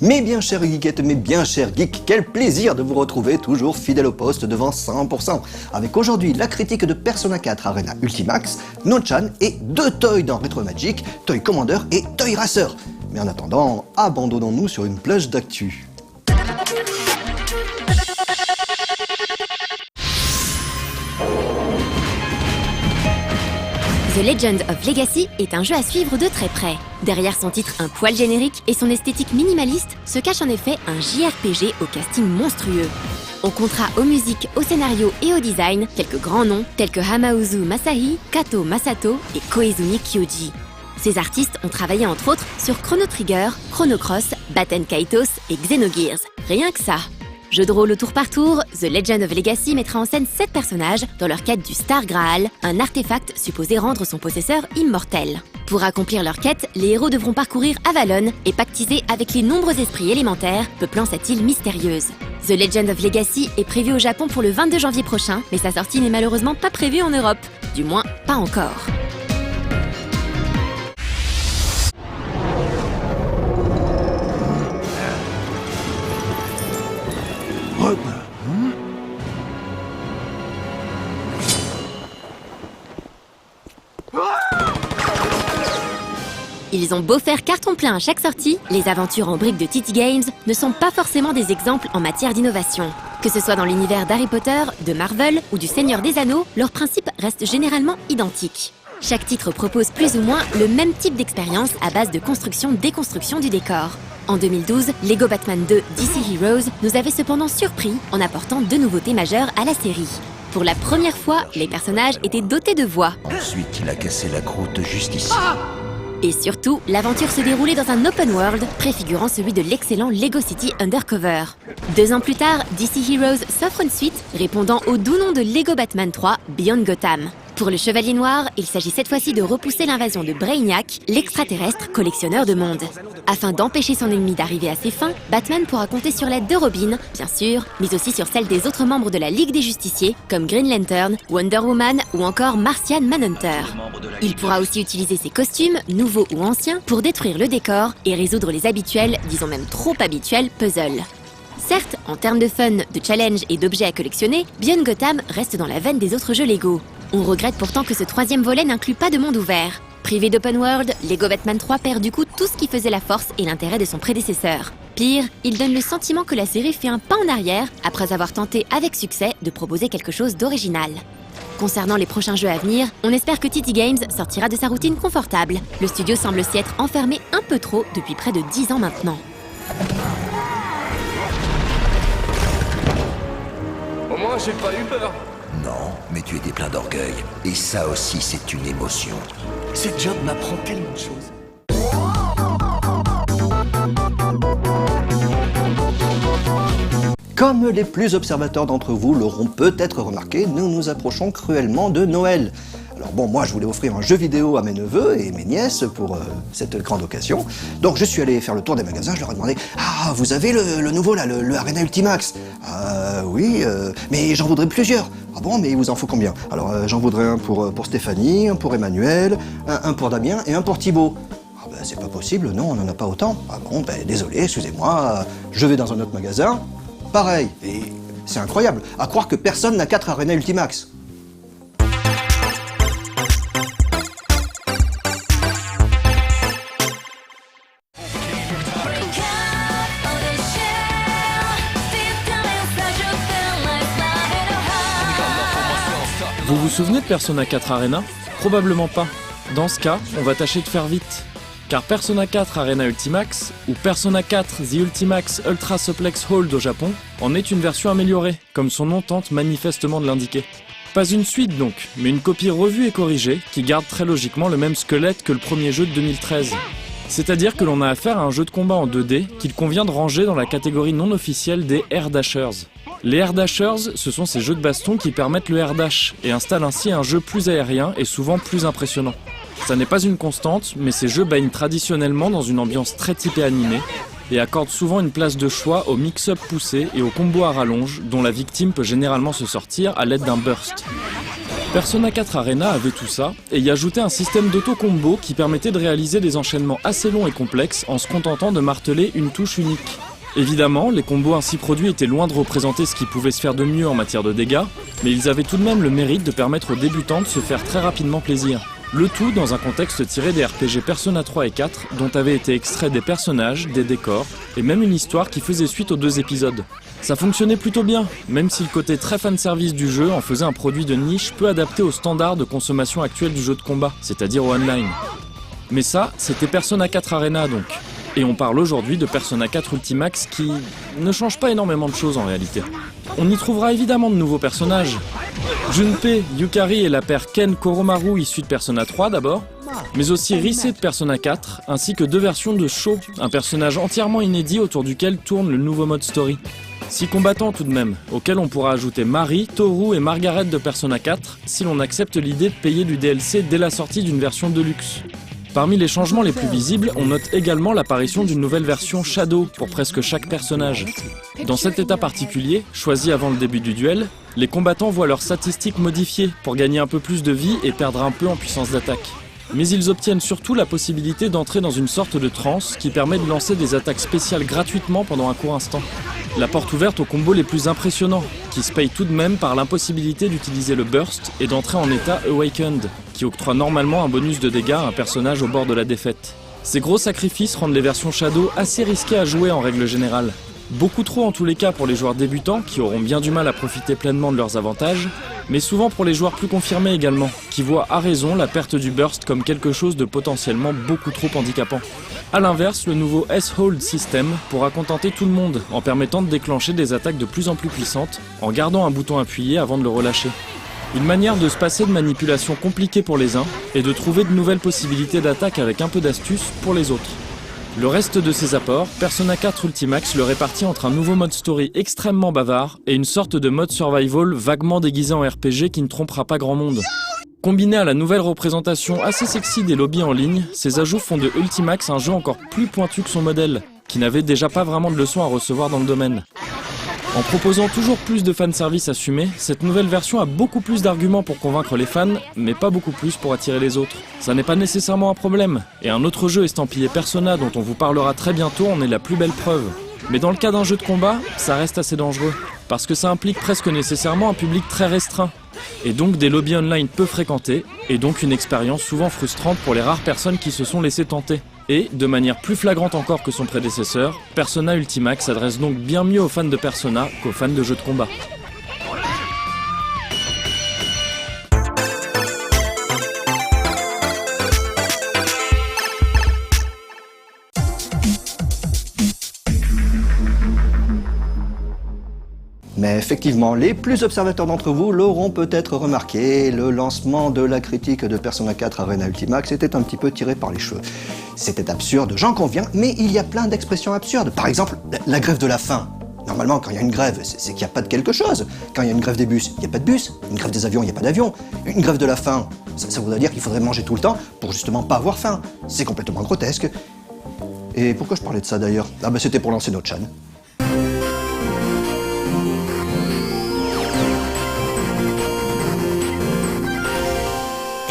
Mes bien chers geekettes, mes bien chers geeks, quel plaisir de vous retrouver toujours fidèle au poste devant 100%, avec aujourd'hui la critique de Persona 4 Arena Ultimax, No-chan et 2 toys dans Retro Magic, Toy Commander et Toy Racer. Mais en attendant, abandonnons-nous sur une plage d'actu. The Legend of Legacy est un jeu à suivre de très près. Derrière son titre un poil générique et son esthétique minimaliste se cache en effet un JRPG au casting monstrueux. On comptera aux musiques, au scénario et au design quelques grands noms tels que Hamauzu Masahi, Kato Masato et Koizumi Kyoji. Ces artistes ont travaillé entre autres sur Chrono Trigger, Chrono Cross, Baten Kaitos et Xenogears. Rien que ça. Jeu de rôle au tour par tour, The Legend of Legacy mettra en scène 7 personnages dans leur quête du Star Graal, un artefact supposé rendre son possesseur immortel. Pour accomplir leur quête, les héros devront parcourir Avalon et pactiser avec les nombreux esprits élémentaires peuplant cette île mystérieuse. The Legend of Legacy est prévu au Japon pour le 22 janvier prochain, mais sa sortie n'est malheureusement pas prévue en Europe. Du moins, pas encore. Ils ont beau faire carton plein à chaque sortie, les aventures en briques de TT Games ne sont pas forcément des exemples en matière d'innovation. Que ce soit dans l'univers d'Harry Potter, de Marvel ou du Seigneur des Anneaux, leurs principes restent généralement identiques. Chaque titre propose plus ou moins le même type d'expérience à base de construction-déconstruction du décor. En 2012, Lego Batman 2 DC Heroes nous avait cependant surpris en apportant 2 nouveautés majeures à la série. Pour la première fois, les personnages étaient dotés de voix. Ensuite, il a cassé la croûte juste ici. Et surtout, l'aventure se déroulait dans un open world préfigurant celui de l'excellent Lego City Undercover. 2 ans plus tard, DC Heroes s'offre une suite répondant au doux nom de Lego Batman 3 Beyond Gotham. Pour le Chevalier Noir, il s'agit cette fois-ci de repousser l'invasion de Brainiac, l'extraterrestre collectionneur de mondes. Afin d'empêcher son ennemi d'arriver à ses fins, Batman pourra compter sur l'aide de Robin, bien sûr, mais aussi sur celle des autres membres de la Ligue des Justiciers, comme Green Lantern, Wonder Woman ou encore Martian Manhunter. Il pourra aussi utiliser ses costumes, nouveaux ou anciens, pour détruire le décor et résoudre les habituels, disons même trop habituels, puzzles. Certes, en termes de fun, de challenge et d'objets à collectionner, Beyond Gotham reste dans la veine des autres jeux Lego. On regrette pourtant que ce 3e volet n'inclut pas de monde ouvert. Privé d'open world, Lego Batman 3 perd du coup tout ce qui faisait la force et l'intérêt de son prédécesseur. Pire, il donne le sentiment que la série fait un pas en arrière après avoir tenté avec succès de proposer quelque chose d'original. Concernant les prochains jeux à venir, on espère que TT Games sortira de sa routine confortable. Le studio semble s'y être enfermé un peu trop depuis près de 10 ans maintenant. Au moins, j'ai pas eu peur. Non, mais tu étais plein d'orgueil. Et ça aussi, c'est une émotion. Ce job m'apprend tellement de choses. Comme les plus observateurs d'entre vous l'auront peut-être remarqué, nous nous approchons cruellement de Noël. Alors bon, moi je voulais offrir un jeu vidéo à mes neveux et mes nièces pour cette grande occasion. Donc je suis allé faire le tour des magasins, je leur ai demandé « Ah, vous avez le nouveau là, le Arena Ultimax ?»« Oui, mais j'en voudrais plusieurs. »« Ah bon, mais il vous en faut combien ?» Alors j'en voudrais un pour Stéphanie, un pour Emmanuel, un pour Damien et un pour Thibaut. Ah ben c'est pas possible, non, on n'en a pas autant. Ah bon, ben désolé, excusez-moi, je vais dans un autre magasin. Pareil, et c'est incroyable, à croire que personne n'a 4 Arena Ultimax. Vous vous souvenez de Persona 4 Arena? Probablement pas. Dans ce cas, on va tâcher de faire vite. Car Persona 4 Arena Ultimax, ou Persona 4 The Ultimax Ultra Suplex Hold au Japon, en est une version améliorée, comme son nom tente manifestement de l'indiquer. Pas une suite donc, mais une copie revue et corrigée, qui garde très logiquement le même squelette que le premier jeu de 2013. C'est-à-dire que l'on a affaire à un jeu de combat en 2D qu'il convient de ranger dans la catégorie non officielle des Air Dashers. Les Air Dashers, ce sont ces jeux de baston qui permettent le Air Dash et installent ainsi un jeu plus aérien et souvent plus impressionnant. Ça n'est pas une constante, mais ces jeux baignent traditionnellement dans une ambiance très typée animée et accordent souvent une place de choix au mix-up poussé et au combo à rallonge dont la victime peut généralement se sortir à l'aide d'un burst. Persona 4 Arena avait tout ça, et y ajoutait un système d'auto-combo qui permettait de réaliser des enchaînements assez longs et complexes en se contentant de marteler une touche unique. Évidemment, les combos ainsi produits étaient loin de représenter ce qui pouvait se faire de mieux en matière de dégâts, mais ils avaient tout de même le mérite de permettre aux débutants de se faire très rapidement plaisir. Le tout dans un contexte tiré des RPG Persona 3 et 4, dont avaient été extraits des personnages, des décors, et même une histoire qui faisait suite aux 2 épisodes. Ça fonctionnait plutôt bien, même si le côté très fanservice du jeu en faisait un produit de niche peu adapté aux standards de consommation actuels du jeu de combat, c'est-à-dire au online. Mais ça, c'était Persona 4 Arena donc. Et on parle aujourd'hui de Persona 4 Ultimax qui ne change pas énormément de choses en réalité. On y trouvera évidemment de nouveaux personnages. Junpei, Yukari et la paire Ken Koromaru issue de Persona 3 d'abord, mais aussi Rise de Persona 4, ainsi que 2 versions de Sho, un personnage entièrement inédit autour duquel tourne le nouveau mode story. 6 combattants tout de même, auxquels on pourra ajouter Mari, Toru et Margaret de Persona 4, si l'on accepte l'idée de payer du DLC dès la sortie d'une version Deluxe. Parmi les changements les plus visibles, on note également l'apparition d'une nouvelle version Shadow pour presque chaque personnage. Dans cet état particulier, choisi avant le début du duel, les combattants voient leurs statistiques modifiées pour gagner un peu plus de vie et perdre un peu en puissance d'attaque. Mais ils obtiennent surtout la possibilité d'entrer dans une sorte de transe qui permet de lancer des attaques spéciales gratuitement pendant un court instant. La porte ouverte aux combos les plus impressionnants, qui se payent tout de même par l'impossibilité d'utiliser le burst et d'entrer en état Awakened, qui octroie normalement un bonus de dégâts à un personnage au bord de la défaite. Ces gros sacrifices rendent les versions Shadow assez risquées à jouer en règle générale. Beaucoup trop en tous les cas pour les joueurs débutants qui auront bien du mal à profiter pleinement de leurs avantages, mais souvent pour les joueurs plus confirmés également, qui voient à raison la perte du burst comme quelque chose de potentiellement beaucoup trop handicapant. A l'inverse, le nouveau S-Hold System pourra contenter tout le monde en permettant de déclencher des attaques de plus en plus puissantes en gardant un bouton appuyé avant de le relâcher. Une manière de se passer de manipulations compliquées pour les uns et de trouver de nouvelles possibilités d'attaque avec un peu d'astuce pour les autres. Le reste de ces apports, Persona 4 Ultimax le répartit entre un nouveau mode story extrêmement bavard et une sorte de mode survival vaguement déguisé en RPG qui ne trompera pas grand monde. Combiné à la nouvelle représentation assez sexy des lobbies en ligne, ces ajouts font de Ultimax un jeu encore plus pointu que son modèle, qui n'avait déjà pas vraiment de leçons à recevoir dans le domaine. En proposant toujours plus de fanservice assumé, cette nouvelle version a beaucoup plus d'arguments pour convaincre les fans, mais pas beaucoup plus pour attirer les autres. Ça n'est pas nécessairement un problème, et un autre jeu estampillé Persona dont on vous parlera très bientôt en est la plus belle preuve. Mais dans le cas d'un jeu de combat, ça reste assez dangereux, parce que ça implique presque nécessairement un public très restreint, et donc des lobbies online peu fréquentés, et donc une expérience souvent frustrante pour les rares personnes qui se sont laissées tenter. Et, de manière plus flagrante encore que son prédécesseur, Persona Ultimax s'adresse donc bien mieux aux fans de Persona qu'aux fans de jeux de combat. Mais effectivement, les plus observateurs d'entre vous l'auront peut-être remarqué, le lancement de la critique de Persona 4 Arena Ultimax était un petit peu tiré par les cheveux. C'était absurde, j'en conviens, mais il y a plein d'expressions absurdes. Par exemple, la grève de la faim. Normalement, quand il y a une grève, c'est qu'il n'y a pas de quelque chose. Quand il y a une grève des bus, il n'y a pas de bus. Une grève des avions, il n'y a pas d'avion. Une grève de la faim, ça voudrait dire qu'il faudrait manger tout le temps pour justement pas avoir faim. C'est complètement grotesque. Et pourquoi je parlais de ça d'ailleurs? Ah ben c'était pour lancer notre chaîne.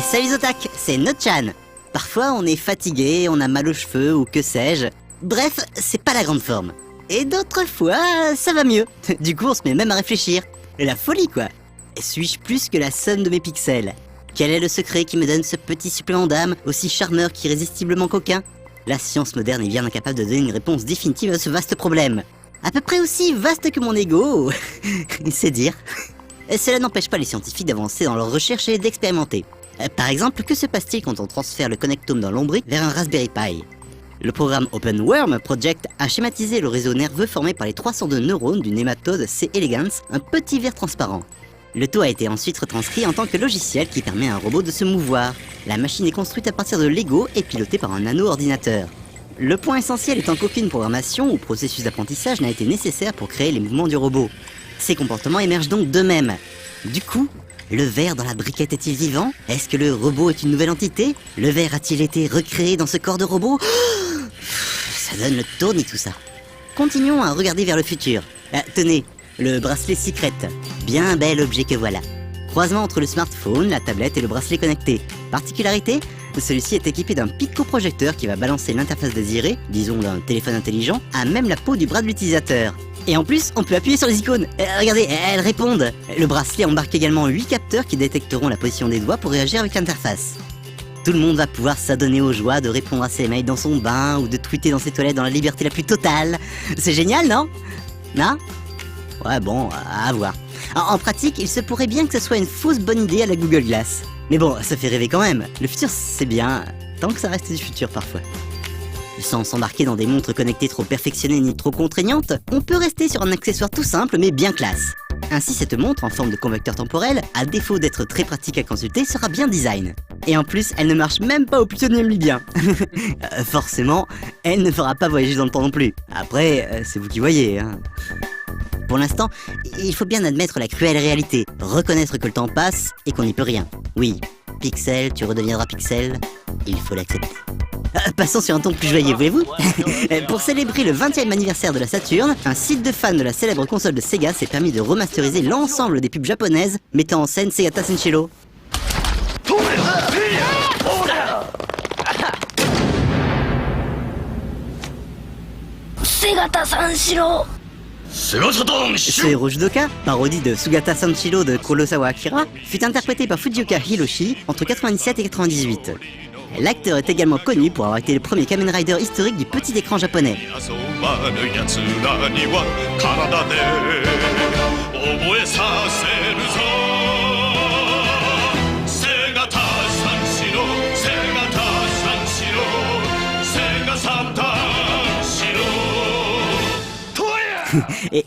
Salut Zotac, c'est Notchan. Parfois on est fatigué, on a mal aux cheveux ou que sais-je. Bref, c'est pas la grande forme. Et d'autres fois, ça va mieux. Du coup on se met même à réfléchir. La folie quoi. Suis-je plus que la somme de mes pixels? Quel est le secret qui me donne ce petit supplément d'âme, aussi charmeur qu'irrésistiblement coquin? La science moderne est bien incapable de donner une réponse définitive à ce vaste problème. À peu près aussi vaste que mon ego, c'est dire. Cela n'empêche pas les scientifiques d'avancer dans leurs recherches et d'expérimenter. Par exemple, que se passe-t-il quand on transfère le connectome d'un lombric vers un Raspberry Pi? Le programme OpenWorm Project a schématisé le réseau nerveux formé par les 302 neurones du nématode C. elegans, un petit ver transparent. Le tout a été ensuite retranscrit en tant que logiciel qui permet à un robot de se mouvoir. La machine est construite à partir de Lego et pilotée par un nano-ordinateur. Le point essentiel étant qu'aucune programmation ou processus d'apprentissage n'a été nécessaire pour créer les mouvements du robot. Ces comportements émergent donc d'eux-mêmes. Du coup, le ver dans la briquette est-il vivant? Est-ce que le robot est une nouvelle entité? Le ver a-t-il été recréé dans ce corps de robot? Ça donne le tournis tout ça. Continuons à regarder vers le futur. Tenez, le bracelet Secret. Bien bel objet que voilà. croisement entre le smartphone, la tablette et le bracelet connecté. Particularité, celui-ci est équipé d'un picoprojecteur qui va balancer l'interface désirée, disons d'un téléphone intelligent, à même la peau du bras de l'utilisateur. Et en plus, on peut appuyer sur les icônes. Regardez, elles répondent. Le bracelet embarque également 8 capteurs qui détecteront la position des doigts pour réagir avec l'interface. Tout le monde va pouvoir s'adonner aux joies de répondre à ses mails dans son bain ou de tweeter dans ses toilettes dans la liberté la plus totale. C'est génial, non? Non? Ouais, bon, à voir. En pratique, il se pourrait bien que ce soit une fausse bonne idée à la Google Glass. Mais bon, ça fait rêver quand même. Le futur, c'est bien, tant que ça reste du futur parfois. Sans s'embarquer dans des montres connectées trop perfectionnées ni trop contraignantes, on peut rester sur un accessoire tout simple mais bien classe. Ainsi, cette montre en forme de convecteur temporel, à défaut d'être très pratique à consulter, sera bien design. Et en plus, elle ne marche même pas au plutonium libyen. Forcément, elle ne fera pas voyager dans le temps non plus. Après, c'est vous qui voyez, hein. Pour l'instant, il faut bien admettre la cruelle réalité, reconnaître que le temps passe et qu'on n'y peut rien. Oui, Pixel, tu redeviendras Pixel, il faut l'accepter. Passons sur un ton plus joyeux, voulez-vous? Pour célébrer le 20e anniversaire de la Saturn, un site de fans de la célèbre console de Sega s'est permis de remasteriser l'ensemble des pubs japonaises mettant en scène Segata Senshiro. Segata Senshiro. Ce héros judoka, parodie de Sugata Sanshiro de Kurosawa Akira, fut interprété par Fujioka Hiroshi entre 97 et 98. L'acteur est également connu pour avoir été le premier Kamen Rider historique du petit écran japonais.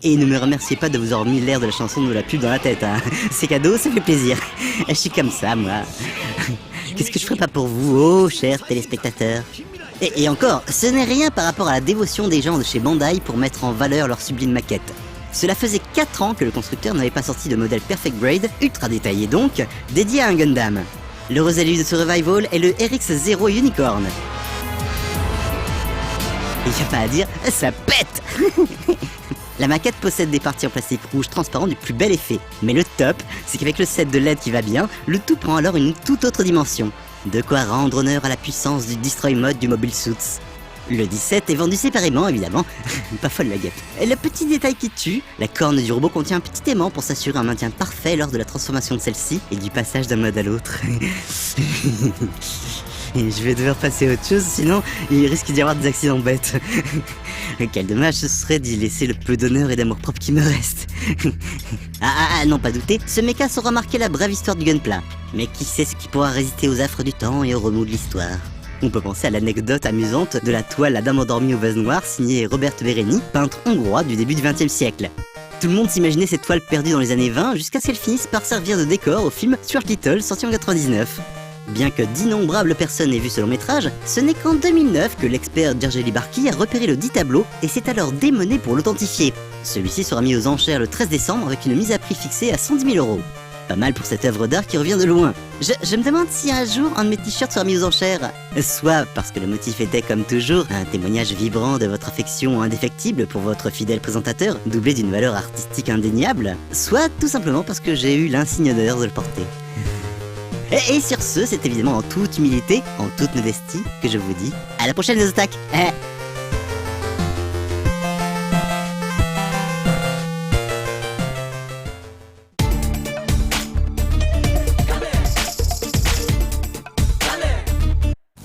Et ne me remerciez pas de vous avoir mis l'air de la chanson de la pub dans la tête, hein. C'est cadeau, ça fait plaisir. Je suis comme ça, moi. Qu'est-ce que je ferais pas pour vous, oh, chers téléspectateurs? Et encore, ce n'est rien par rapport à la dévotion des gens de chez Bandai pour mettre en valeur leur sublime maquette. Cela faisait 4 ans que le constructeur n'avait pas sorti de modèle Perfect Grade, ultra détaillé donc, dédié à un Gundam. L'heureux élu de ce revival est le RX-0 Unicorn. Il n'y a pas à dire, ça pète. La maquette possède des parties en plastique rouge transparent du plus bel effet. Mais le top, c'est qu'avec le set de LED qui va bien, le tout prend alors une toute autre dimension. De quoi rendre honneur à la puissance du Destroy Mode du Mobile Suits. Le 17 est vendu séparément, évidemment. Pas folle la guêpe. Et le petit détail qui tue, la corne du robot contient un petit aimant pour s'assurer un maintien parfait lors de la transformation de celle-ci et du passage d'un mode à l'autre. Et je vais devoir passer à autre chose, sinon il risque d'y avoir des accidents bêtes. Quel dommage ce serait d'y laisser le peu d'honneur et d'amour propre qui me reste. Non pas douter, ce mecha saura marquer la brève histoire du Gunpla. Mais qui sait ce qui pourra résister aux affres du temps et aux remous de l'histoire. On peut penser à l'anecdote amusante de la toile La Dame endormie au vase noir signée Robert Bereni, peintre hongrois du début du XXe siècle. Tout le monde s'imaginait cette toile perdue dans les années 20 jusqu'à ce qu'elle finisse par servir de décor au film Stuart Little sorti en 99. Bien que d'innombrables personnes aient vu ce long métrage, ce n'est qu'en 2009 que l'expert Gergely Barki a repéré le dit tableau et s'est alors démené pour l'authentifier. Celui-ci sera mis aux enchères le 13 décembre avec une mise à prix fixée à 110 000 €. Pas mal pour cette œuvre d'art qui revient de loin. Je me demande si un jour un de mes t-shirts sera mis aux enchères. Soit parce que le motif était comme toujours un témoignage vibrant de votre affection indéfectible pour votre fidèle présentateur, doublé d'une valeur artistique indéniable, soit tout simplement parce que j'ai eu l'insigne d'honneur de le porter. Et sur ce, c'est évidemment en toute humilité, en toute modestie, que je vous dis à la prochaine les otaques.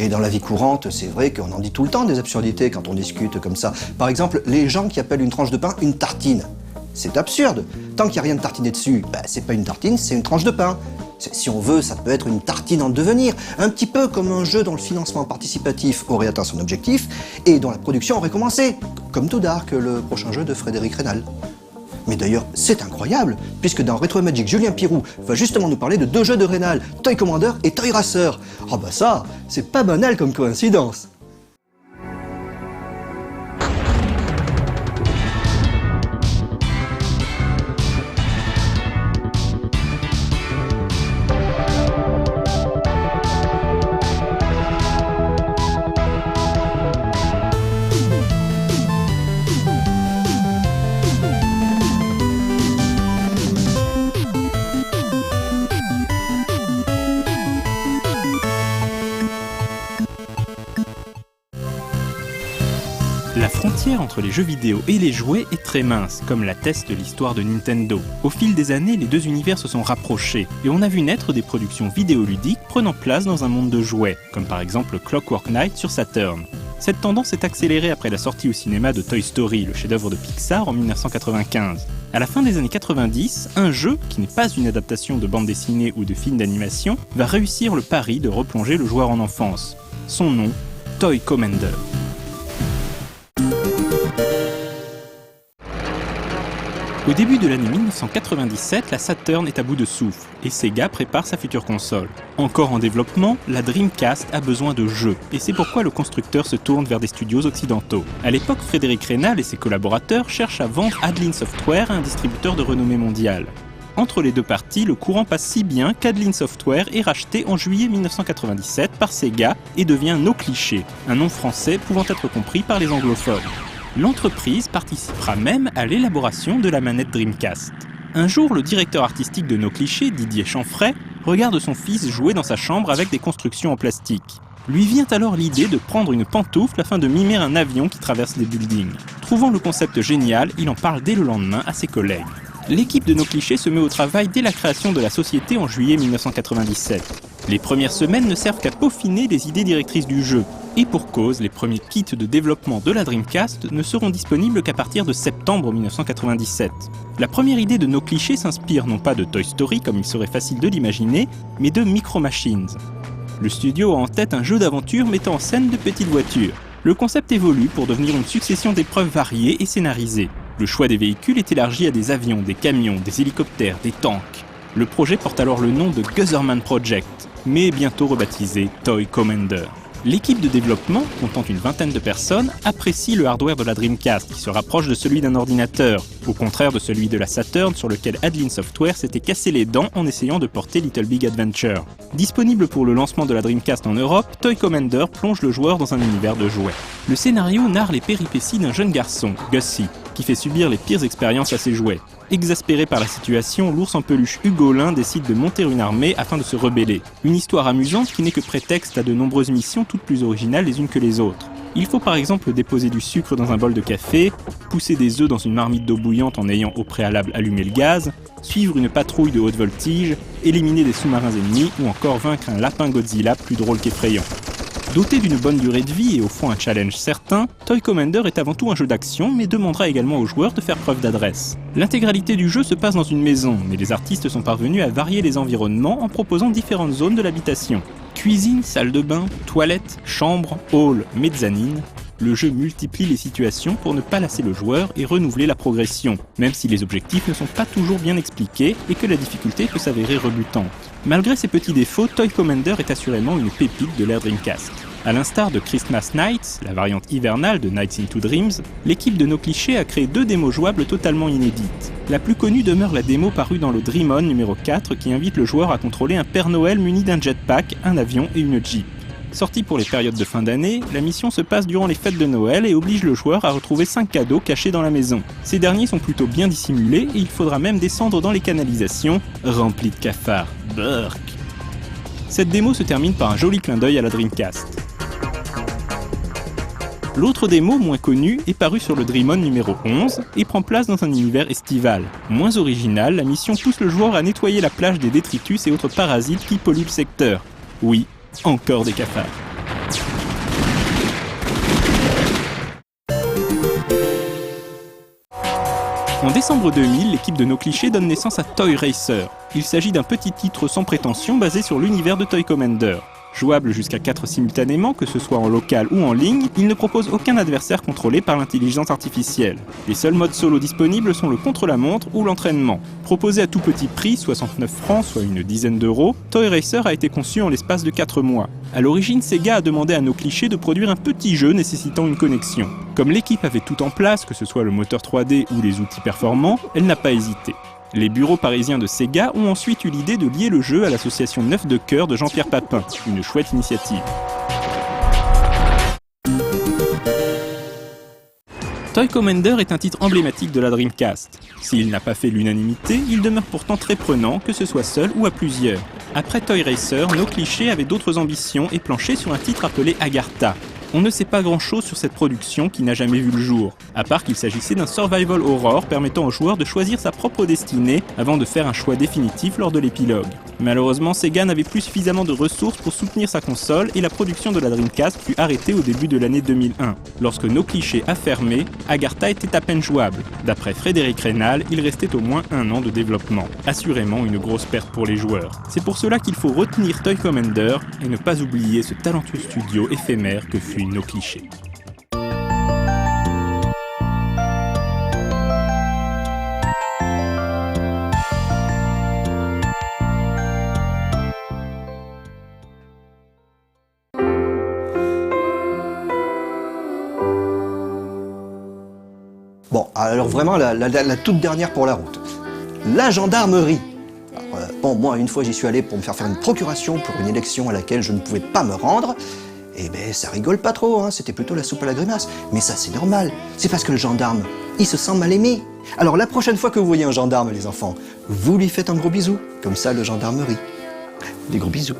Et dans la vie courante, c'est vrai qu'on en dit tout le temps des absurdités quand on discute comme ça. Par exemple, les gens qui appellent une tranche de pain une tartine. C'est absurde. Tant qu'il n'y a rien de tartiné dessus, c'est pas une tartine, c'est une tranche de pain. Si on veut, ça peut être une tartine en devenir, un petit peu comme un jeu dont le financement participatif aurait atteint son objectif et dont la production aurait commencé, comme Too Dark, le prochain jeu de Frédéric Reynal. Mais d'ailleurs, c'est incroyable, puisque dans Retro Magic, Julien Pirou va justement nous parler de 2 jeux de Reynal, Toy Commander et Toy Racer. Ah bah ça, c'est pas banal comme coïncidence. La frontière entre les jeux vidéo et les jouets est très mince, comme l'atteste l'histoire de Nintendo. Au fil des années, les deux univers se sont rapprochés, et on a vu naître des productions vidéoludiques prenant place dans un monde de jouets, comme par exemple Clockwork Knight sur Saturn. Cette tendance s'est accélérée après la sortie au cinéma de Toy Story, le chef-d'œuvre de Pixar, en 1995. À la fin des années 90, un jeu, qui n'est pas une adaptation de bande dessinée ou de film d'animation, va réussir le pari de replonger le joueur en enfance. Son nom, Toy Commander. Au début de l'année 1997, la Saturn est à bout de souffle et Sega prépare sa future console. Encore en développement, la Dreamcast a besoin de jeux et c'est pourquoi le constructeur se tourne vers des studios occidentaux. À l'époque, Frédéric Reynal et ses collaborateurs cherchent à vendre Adeline Software à un distributeur de renommée mondiale. Entre les deux parties, le courant passe si bien qu'Adeline Software est racheté en juillet 1997 par Sega et devient No Cliché, un nom français pouvant être compris par les anglophones. L'entreprise participera même à l'élaboration de la manette Dreamcast. Un jour, le directeur artistique de No Cliché, Didier Chanfray, regarde son fils jouer dans sa chambre avec des constructions en plastique. Lui vient alors l'idée de prendre une pantoufle afin de mimer un avion qui traverse les buildings. Trouvant le concept génial, il en parle dès le lendemain à ses collègues. L'équipe de No Cliché se met au travail dès la création de la société en juillet 1997. Les premières semaines ne servent qu'à peaufiner les idées directrices du jeu. Et pour cause, les premiers kits de développement de la Dreamcast ne seront disponibles qu'à partir de septembre 1997. La première idée de No Cliché s'inspire non pas de Toy Story comme il serait facile de l'imaginer, mais de Micro Machines. Le studio a en tête un jeu d'aventure mettant en scène de petites voitures. Le concept évolue pour devenir une succession d'épreuves variées et scénarisées. Le choix des véhicules est élargi à des avions, des camions, des hélicoptères, des tanks. Le projet porte alors le nom de Guzerman Project, mais est bientôt rebaptisé Toy Commander. L'équipe de développement, comptant une vingtaine de personnes, apprécie le hardware de la Dreamcast qui se rapproche de celui d'un ordinateur, au contraire de celui de la Saturn sur lequel Adeline Software s'était cassé les dents en essayant de porter Little Big Adventure. Disponible pour le lancement de la Dreamcast en Europe, Toy Commander plonge le joueur dans un univers de jouets. Le scénario narre les péripéties d'un jeune garçon, Gussie, qui fait subir les pires expériences à ses jouets. Exaspéré par la situation, l'ours en peluche Hugolin décide de monter une armée afin de se rebeller. Une histoire amusante qui n'est que prétexte à de nombreuses missions toutes plus originales les unes que les autres. Il faut par exemple déposer du sucre dans un bol de café, pousser des œufs dans une marmite d'eau bouillante en ayant au préalable allumé le gaz, suivre une patrouille de haute voltige, éliminer des sous-marins ennemis ou encore vaincre un lapin Godzilla plus drôle qu'effrayant. Doté d'une bonne durée de vie et au fond un challenge certain, Toy Commander est avant tout un jeu d'action mais demandera également aux joueurs de faire preuve d'adresse. L'intégralité du jeu se passe dans une maison, mais les artistes sont parvenus à varier les environnements en proposant différentes zones de l'habitation. Cuisine, salle de bain, toilette, chambre, hall, mezzanine. Le jeu multiplie les situations pour ne pas lasser le joueur et renouveler la progression, même si les objectifs ne sont pas toujours bien expliqués et que la difficulté peut s'avérer rebutante. Malgré ses petits défauts, Toy Commander est assurément une pépite de l'ère Dreamcast. À l'instar de Christmas Nights, la variante hivernale de Nights into Dreams, l'équipe de No Cliché a créé 2 démos jouables totalement inédites. La plus connue demeure la démo parue dans le Dream On numéro 4 qui invite le joueur à contrôler un Père Noël muni d'un jetpack, un avion et une Jeep. Sortie pour les périodes de fin d'année, la mission se passe durant les fêtes de Noël et oblige le joueur à retrouver 5 cadeaux cachés dans la maison. Ces derniers sont plutôt bien dissimulés et il faudra même descendre dans les canalisations, remplies de cafards. Burk. Cette démo se termine par un joli clin d'œil à la Dreamcast. L'autre démo, moins connue, est parue sur le Dream On numéro 11 et prend place dans un univers estival. Moins original, la mission pousse le joueur à nettoyer la plage des détritus et autres parasites qui polluent le secteur. Oui, encore des cafards. En décembre 2000, l'équipe de No Cliché donne naissance à Toy Racer. Il s'agit d'un petit titre sans prétention basé sur l'univers de Toy Commander. Jouable jusqu'à 4 simultanément, que ce soit en local ou en ligne, il ne propose aucun adversaire contrôlé par l'intelligence artificielle. Les seuls modes solo disponibles sont le contre-la-montre ou l'entraînement. Proposé à tout petit prix, 69 francs, soit une dizaine d'euros, Toy Racer a été conçu en l'espace de 4 mois. A l'origine, Sega a demandé à No Cliché de produire un petit jeu nécessitant une connexion. Comme l'équipe avait tout en place, que ce soit le moteur 3D ou les outils performants, elle n'a pas hésité. Les bureaux parisiens de Sega ont ensuite eu l'idée de lier le jeu à l'association Neuf de Cœur de Jean-Pierre Papin, une chouette initiative. Toy Commander est un titre emblématique de la Dreamcast. S'il n'a pas fait l'unanimité, il demeure pourtant très prenant, que ce soit seul ou à plusieurs. Après Toy Racer, No Cliché avait d'autres ambitions et planchait sur un titre appelé Agartha. On ne sait pas grand chose sur cette production qui n'a jamais vu le jour, à part qu'il s'agissait d'un survival horror permettant au joueur de choisir sa propre destinée avant de faire un choix définitif lors de l'épilogue. Malheureusement, Sega n'avait plus suffisamment de ressources pour soutenir sa console et la production de la Dreamcast fut arrêtée au début de l'année 2001. Lorsque No Cliché a fermé, Agartha était à peine jouable. D'après Frédéric Reynal, il restait au moins 1 an de développement. Assurément une grosse perte pour les joueurs. C'est pour cela qu'il faut retenir Toy Commander et ne pas oublier ce talentueux studio éphémère que fut No Cliché. Bon, alors vraiment la toute dernière pour la route. La gendarmerie. Alors, bon, moi, une fois, j'y suis allé pour me faire une procuration pour une élection à laquelle je ne pouvais pas me rendre. Eh ben, ça rigole pas trop, hein, c'était plutôt la soupe à la grimace. Mais ça, c'est normal. C'est parce que le gendarme, il se sent mal aimé. Alors, la prochaine fois que vous voyez un gendarme, les enfants, vous lui faites un gros bisou. Comme ça, le gendarmerie. Des gros bisous.